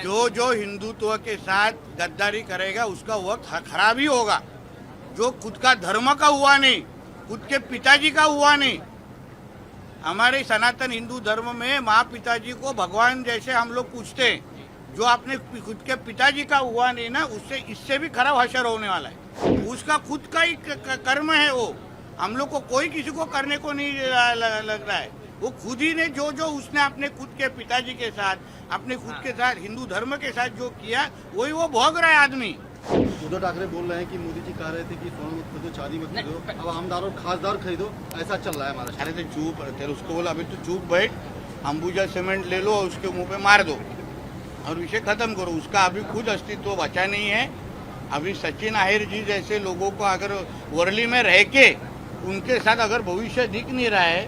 जो हिंदुत्व के साथ गद्दारी करेगा उसका वक्त खराब ही होगा। जो खुद का धर्म का हुआ नहीं, खुद के पिताजी का हुआ नहीं। हमारे सनातन हिंदू धर्म में माँ पिताजी को भगवान जैसे हम लोग पूछते हैं। जो आपने खुद के पिताजी का हुआ नहीं ना, उससे इससे भी खराब हशर होने वाला है। उसका खुद का ही कर्म है वो। हम लोग को कोई किसी को करने को नहीं लग रहा है। वो खुद ही ने जो उसने अपने खुद के पिताजी के साथ, अपने खुद के साथ, हिंदू धर्म के साथ जो किया, वही वो भोग रहा है आदमी। उद्धव ठाकरे बोल रहे हैं कि मोदी जी कह रहे थे कि सोना मत खरीदो, चांदी मत खरीदो, अब आमदार और खासदार खरीदो, ऐसा चल रहा है हमारा। अरे तो चुप रहते, उसको बोला अभी तो चुप बैठ, अंबुजा सीमेंट ले लो और उसके मुंह पे मार दो और विषय खत्म करो। उसका अभी खुद अस्तित्व बचा नहीं है। अभी सचिन आहेर जी जैसे लोगों को अगर वर्ली में रह के उनके साथ अगर भविष्य दिख नहीं रहा है,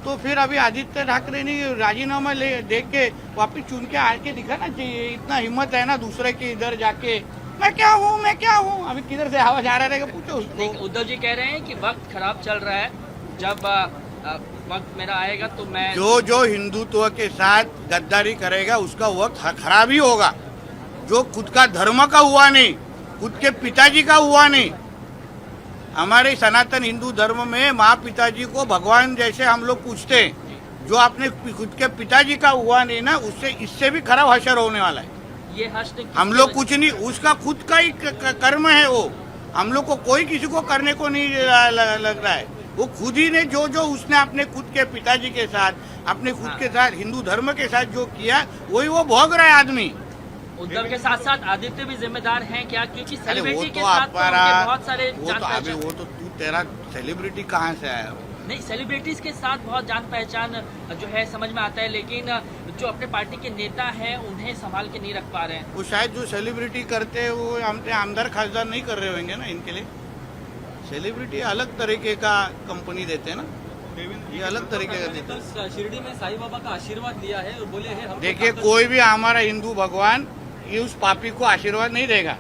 तो फिर अभी आदित्य ठाकरे ने राजीनामा ले देख के वापिस चुन के आके दिखाना चाहिए। इतना हिम्मत है ना दूसरे के इधर जाके मैं क्या हूँ। अभी किधर से आवाज आ रहा है, पूछो उसको। उद्धव जी कह रहे हैं कि वक्त खराब चल रहा है, जब वक्त मेरा आएगा तो मैं जो हिंदुत्व के साथ गद्दारी करेगा उसका वक्त खराब ही होगा। जो खुद का धर्म का हुआ नहीं, खुद के पिताजी का हुआ नहीं। हमारे सनातन हिंदू धर्म में माँ पिताजी को भगवान जैसे हम लोग पूछते हैं। जो आपने खुद के पिताजी का हुआ नहीं ना, उससे इससे भी खराब हशर होने वाला है। ये हश्र हम लोग कुछ नहीं, उसका खुद का ही कर्म है वो। हम लोग को कोई किसी को करने को नहीं लग रहा है। वो खुद ही ने जो उसने अपने खुद के पिताजी के साथ, अपने खुद के साथ, हिंदू धर्म के साथ जो किया, वही वो भोग रहा है आदमी। उद्धव के साथ साथ आदित्य भी जिम्मेदार हैं क्या? क्योंकि सेलिब्रिटी के तो साथ तो उनके बहुत सारे वो तो तू तेरा सेलिब्रिटी कहाँ से आया? नहीं, सेलिब्रिटीज के साथ बहुत जान पहचान जो है समझ में आता है, लेकिन जो अपने पार्टी के नेता हैं उन्हें संभाल के नहीं रख पा रहे हैं। वो शायद जो सेलिब्रिटी करते हैं वो हमने आमदार खासदार नहीं कर रहे होंगे ना। इनके लिए सेलिब्रिटी अलग तरीके का कंपनी देते हैं ना, ये अलग तरीके का देते हैं। शिरडी में साईं बाबा का आशीर्वाद लिया है और बोले हैं देखिए, कोई भी हमारा हिंदू भगवान ये उस पापी को आशीर्वाद नहीं देगा।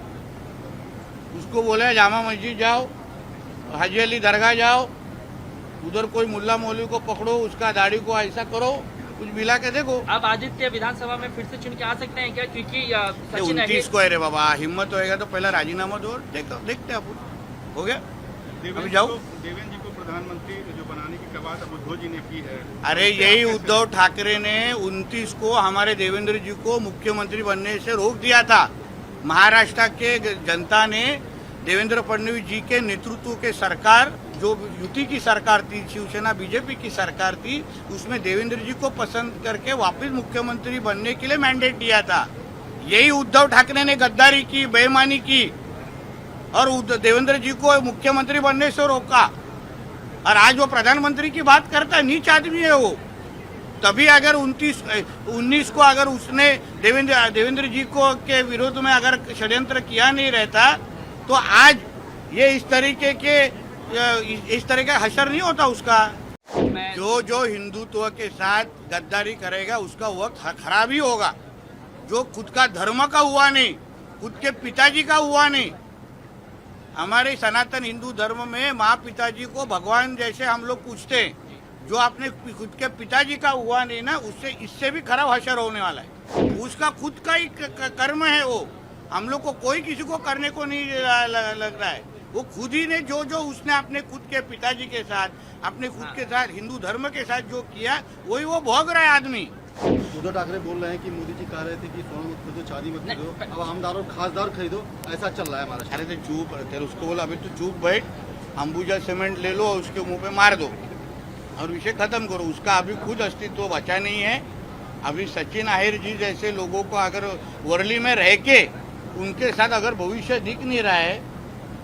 उसको बोले जामा मस्जिद जाओ, हाजी अली दरगाह जाओ, उधर कोई मुल्ला मौलवी को पकड़ो, उसका दाढ़ी को ऐसा करो, कुछ मिला के देखो। अब आदित्य विधानसभा में फिर से चुन के आ सकते हैं क्या? क्योंकि सचिन 29 को है रे बाबा, हिम्मत होएगा तो पहला राजीनामा दो, देखते अपन। हो गया, अभी जाओ। देवेंद्र जी को प्रधानमंत्री जो बनाने की कवायद अब उद्धव जी ने की है। अरे यही उद्धव ठाकरे ने 29 को हमारे देवेंद्र जी को मुख्यमंत्री बनने से रोक दिया था। महाराष्ट्र के जनता ने देवेंद्र फडणवीस जी के नेतृत्व के सरकार, जो युति की सरकार थी, शिवसेना बीजेपी की सरकार थी, उसमें देवेंद्र जी को पसंद करके वापस मुख्यमंत्री बनने के लिए मैंडेट दिया था। यही उद्धव ठाकरे ने गद्दारी की, बेईमानी की और देवेंद्र जी को मुख्यमंत्री बनने से रोका। और आज वो प्रधानमंत्री की बात करता है, नीच आदमी है वो। तभी अगर 19 को अगर उसने देवेंद्र जी को के विरोध में अगर षड्यंत्र किया नहीं रहता, तो आज ये इस तरह का हशर नहीं होता उसका। जो हिंदुत्व के साथ गद्दारी करेगा उसका वक्त खराब ही होगा। जो खुद का धर्म का हुआ नहीं, खुद के पिताजी का हुआ नहीं। हमारे सनातन हिंदू धर्म में माँ पिताजी को भगवान जैसे हम लोग पूछते हैं। जो अपने खुद के पिताजी का हुआ नहीं ना, उससे इससे भी खराब हशर होने वाला है। उसका खुद का ही कर्म है वो। हम लोग को कोई किसी को करने को नहीं लग रहा है। वो खुद ही ने जो उसने अपने खुद के पिताजी के साथ, अपने खुद के साथ, हिंदू धर्म के साथ जो किया, वही वो भोग रहा है आदमी। उद्धव ठाकरे बोल रहे हैं कि मोदी जी कह रहे थे कि सोना मत खरीदो, चांदी मत खरीदो, अब आमदार और खासदार खरीदो, ऐसा चल रहा है हमारा। अरे तो चुप रहते, उसको बोला अभी तो चुप बैठ, अंबुजा सीमेंट ले लो और उसके मुंह पे मार दो और विषय खत्म करो। उसका अभी खुद अस्तित्व बचा नहीं है। अभी सचिन आहेर जी जैसे लोगों को अगर वर्ली में रह के उनके साथ अगर भविष्य दिख नहीं रहा है,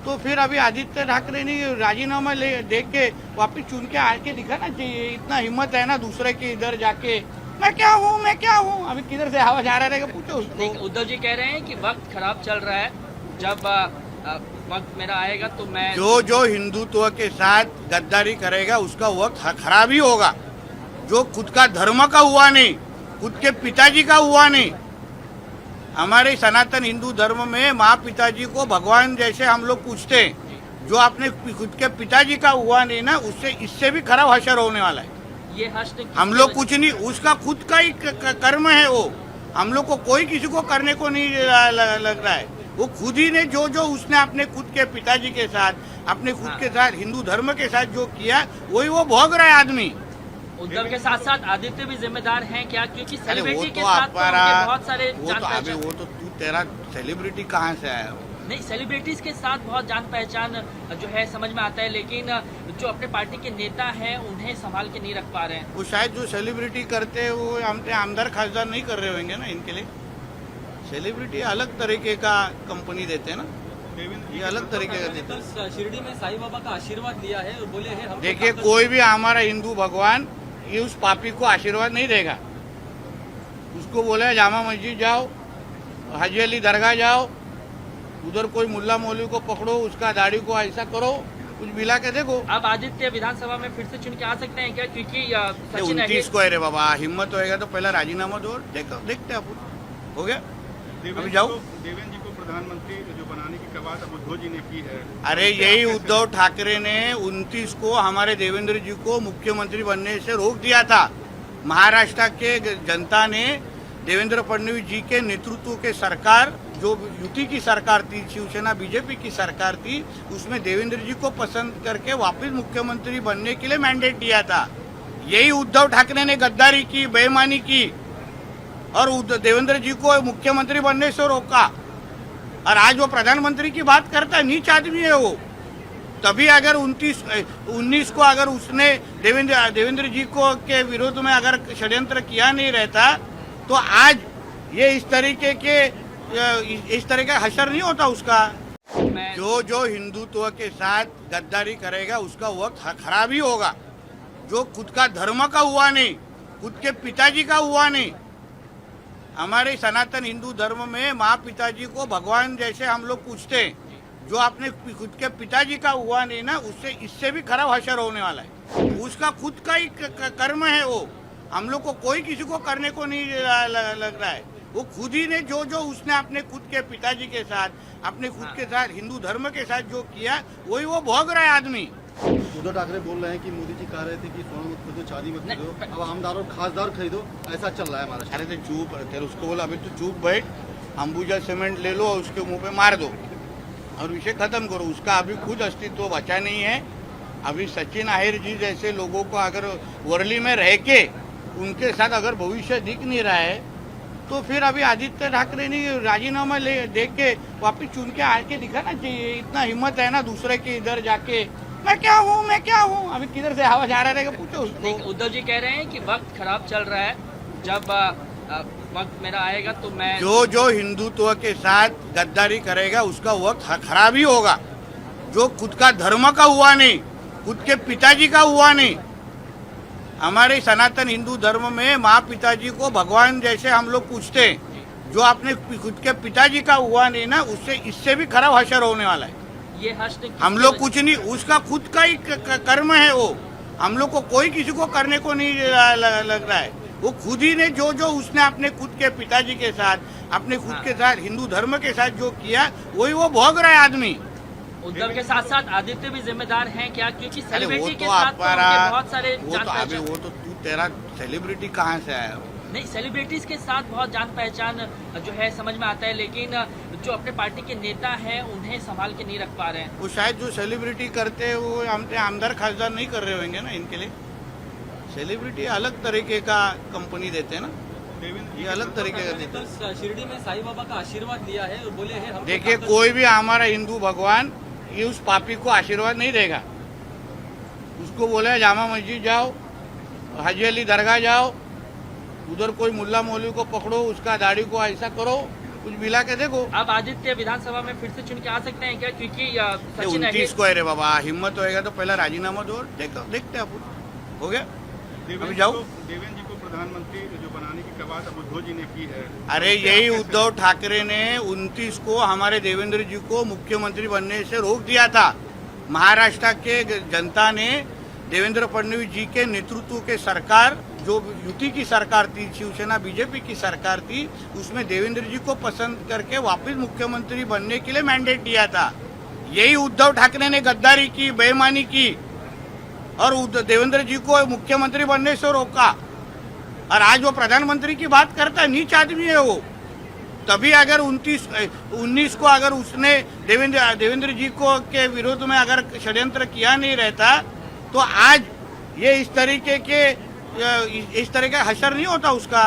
तो फिर अभी आदित्य ठाकरे ने राजीनामा ले देख के वापिस चुन के आके दिखाना चाहिए। इतना हिम्मत है ना दूसरे के इधर जाके मैं क्या हूँ। अभी किधर से आवाज आ रहा है, पूछो उसको। उद्धव जी कह रहे हैं कि वक्त खराब चल रहा है, जब वक्त मेरा आएगा तो मैं जो हिंदुत्व के साथ गद्दारी करेगा उसका वक्त खराब ही होगा। जो खुद का धर्म का हुआ नहीं, खुद के पिताजी का हुआ नहीं। हमारे सनातन हिंदू धर्म में माँ पिताजी को भगवान जैसे हम लोग पूछते हैं। जो अपने खुद के पिताजी का हुआ नहीं ना, उससे इससे भी खराब हशर होने वाला है। ये हश्र हम लोग कुछ नहीं, उसका खुद का ही कर्म है वो। हम लोग को कोई किसी को करने को नहीं लग रहा है। वो खुद ही ने जो जो उसने अपने खुद के पिताजी के साथ, अपने खुद के साथ, हिंदू धर्म के साथ जो किया वही वो भोग रहा है आदमी। उद्धव के साथ साथ आदित्य भी जिम्मेदार हैं क्या? क्योंकि अरे वो सेलिब्रिटी के तो साथ तो हमारा उनके बहुत सारे जान पहचान। वो तो तू तेरा सेलिब्रिटी कहाँ से आया? नहीं, सेलिब्रिटीज के साथ बहुत जान पहचान जो है समझ में आता है, लेकिन जो अपने पार्टी के नेता हैं उन्हें संभाल के नहीं रख पा रहे हैं। वो शायद जो सेलिब्रिटी करते हैं वो हमने आमदार खासदार नहीं कर रहे होंगे ना। इनके लिए सेलिब्रिटी अलग तरीके का कंपनी देते हैं ना, ये अलग तरीके का देते हैं। कल शिरडी में साईं बाबा का आशीर्वाद लिया है और बोले हैं हम देखिए, कोई भी हमारा हिंदू भगवान ये उस पापी को आशीर्वाद नहीं देगा। उसको बोले जामा मस्जिद जाओ, हाजी अली दरगाह जाओ, उधर कोई मुल्ला मौलवी को पकड़ो, उसका दाढ़ी को ऐसा करो, कुछ मिला के देखो। अब आदित्य विधानसभा में फिर से चुन के आ सकते हैं क्या? क्योंकि सचिन 29 को है रे बाबा, हिम्मत होएगा तो पहला राजीनामा दो, देखते हैं अपन। हो गया, अभी जाओ। देवेंद्र जी को प्रधानमंत्री जो बनाने की कवायद अब उद्धव जी ने की है। अरे यही उद्धव ठाकरे ने 29 को हमारे देवेंद्र जी को मुख्यमंत्री बनने से रोक दिया था। महाराष्ट्र के जनता ने देवेंद्र फडणवीस जी के नेतृत्व के सरकार, जो युति की सरकार थी, शिवसेना बीजेपी की सरकार थी, उसमें देवेंद्र जी को पसंद करके वापस मुख्यमंत्री बनने के लिए मैंडेट दिया था। यही उद्धव ठाकरे ने गद्दारी की, बेईमानी की और देवेंद्र जी को मुख्यमंत्री बनने से रोका। और आज वो प्रधानमंत्री की बात करता है, नीच आदमी है वो। तभी अगर 19 को अगर उसने देवेंद्र जी को के विरोध में अगर षड्यंत्र किया नहीं रहता तो आज ये इस तरह का हशर नहीं होता उसका। जो हिंदुत्व के साथ गद्दारी करेगा उसका वक्त खराब ही होगा। जो खुद का धर्म का हुआ नहीं, खुद के पिताजी का हुआ नहीं। हमारे सनातन हिंदू धर्म में माँ पिताजी को भगवान जैसे हम लोग पूछते हैं। जो अपने खुद के पिताजी का हुआ नहीं ना, उससे इससे भी खराब हशर होने वाला है। उसका खुद का ही कर्म है वो। हम लोग को कोई किसी को करने को नहीं लग रहा है। वो खुद ही ने जो जो उसने अपने खुद के पिताजी के साथ, अपने खुद के साथ, हिंदू धर्म के साथ जो किया वही वो भोग रहा है आदमी। उद्धव ठाकरे बोल रहे हैं कि मोदी जी कह रहे थे कि सोना मत खरीदो, चांदी मत खरीदो, अब आमदार और खासदार खरीदो, ऐसा चल रहा है हमारा। अरे तो चुप, तेरे उसको बोला अभी तो चुप बैठ, अंबुजा सीमेंट ले लो और उसके मुंह पे मार दो और विषय खत्म करो। उसका अभी खुद अस्तित्व बचा नहीं है। अभी सचिन आहेर जी जैसे लोगों को अगर वर्ली में रह के उनके साथ अगर भविष्य दिख नहीं रहा है तो फिर अभी आदित्य ठाकरे ने राजीनामा ले देख के वापिस चुन के आके दिखाना चाहिए। इतना हिम्मत है ना दूसरे के इधर जाके मैं क्या हूँ। अभी किधर से आवाज आ रहा है पूछो उसको। उद्धव जी कह रहे हैं कि वक्त खराब चल रहा है, जब वक्त मेरा आएगा तो मैं जो हिंदुत्व के साथ गद्दारी करेगा उसका वक्त खराब ही होगा। जो खुद का धर्म का हुआ नहीं, खुद के पिताजी का हुआ नहीं। हमारे सनातन हिंदू धर्म में माँ पिताजी को भगवान जैसे हम लोग पूछते हैं। जो अपने खुद के पिताजी का हुआ नहीं ना, उससे इससे भी खराब हशर होने वाला है। ये हश्र हम लोग कुछ नहीं, उसका खुद का ही कर्म है वो। हम लोग को कोई किसी को करने को नहीं लग रहा है। वो खुद ही ने जो जो उसने अपने खुद के पिताजी के साथ, अपने खुद के साथ, हिंदू धर्म के साथ जो किया वही वो भोग रहा है आदमी। उद्धव के साथ साथ आदित्य भी जिम्मेदार हैं क्या? क्योंकि अरे सेलिब्रिटी वो के तो साथ तो उनके बहुत सारे वो जान तो पहचान। वो तो तू तेरा सेलिब्रिटी कहाँ से आया? नहीं, सेलिब्रिटीज के साथ बहुत जान पहचान जो है समझ में आता है, लेकिन जो अपने पार्टी के नेता हैं उन्हें संभाल के नहीं रख पा रहे हैं। वो शायद जो सेलिब्रिटी करते हैं वो हमने आमदार खासदार नहीं कर रहे होंगे ना। इनके लिए सेलिब्रिटी अलग तरीके का कंपनी देते हैं ना, ये अलग तरीके का देते हैं। कल शिरडी में साईं बाबा का आशीर्वाद लिया है और बोले हैं हम देखिए, कोई भी हमारा हिंदू भगवान ये उस पापी को आशीर्वाद नहीं देगा। उसको बोले जामा मस्जिद जाओ, हाजी अली दरगाह जाओ, उधर कोई मुल्ला मौलवी को पकड़ो, उसका दाढ़ी को ऐसा करो, कुछ मिला के देखो। अब आदित्य विधानसभा में फिर से चुन के आ सकते हैं क्या? क्योंकि सचिन 29 को है रे बाबा, हिम्मत होएगा तो पहला राजीनामा दो, देखते हैं अपन। हो गया, अभी जाओ। देवेंद्र जी को प्रधानमंत्री जो बनाने की कवायद अब उद्धव जी ने की है। अरे यही उद्धव ठाकरे ने 29 को हमारे देवेंद्र जी को मुख्यमंत्री बनने से रोक दिया था। महाराष्ट्र के जनता ने देवेंद्र फडणवीस जी के नेतृत्व के सरकार, जो युति की सरकार थी, शिवसेना बीजेपी की सरकार थी, उसमें देवेंद्र जी को पसंद करके वापस मुख्यमंत्री बनने के लिए मैंडेट दिया था। यही उद्धव ठाकरे ने गद्दारी की, बेईमानी की और देवेंद्र जी को मुख्यमंत्री बनने से रोका। और आज वो प्रधानमंत्री की बात करता है, नीच आदमी है वो। तभी अगर 19 को अगर उसने देवेंद्र जी को के विरोध में अगर षड्यंत्र किया नहीं रहता तो आज ये इस तरह का हशर नहीं होता उसका।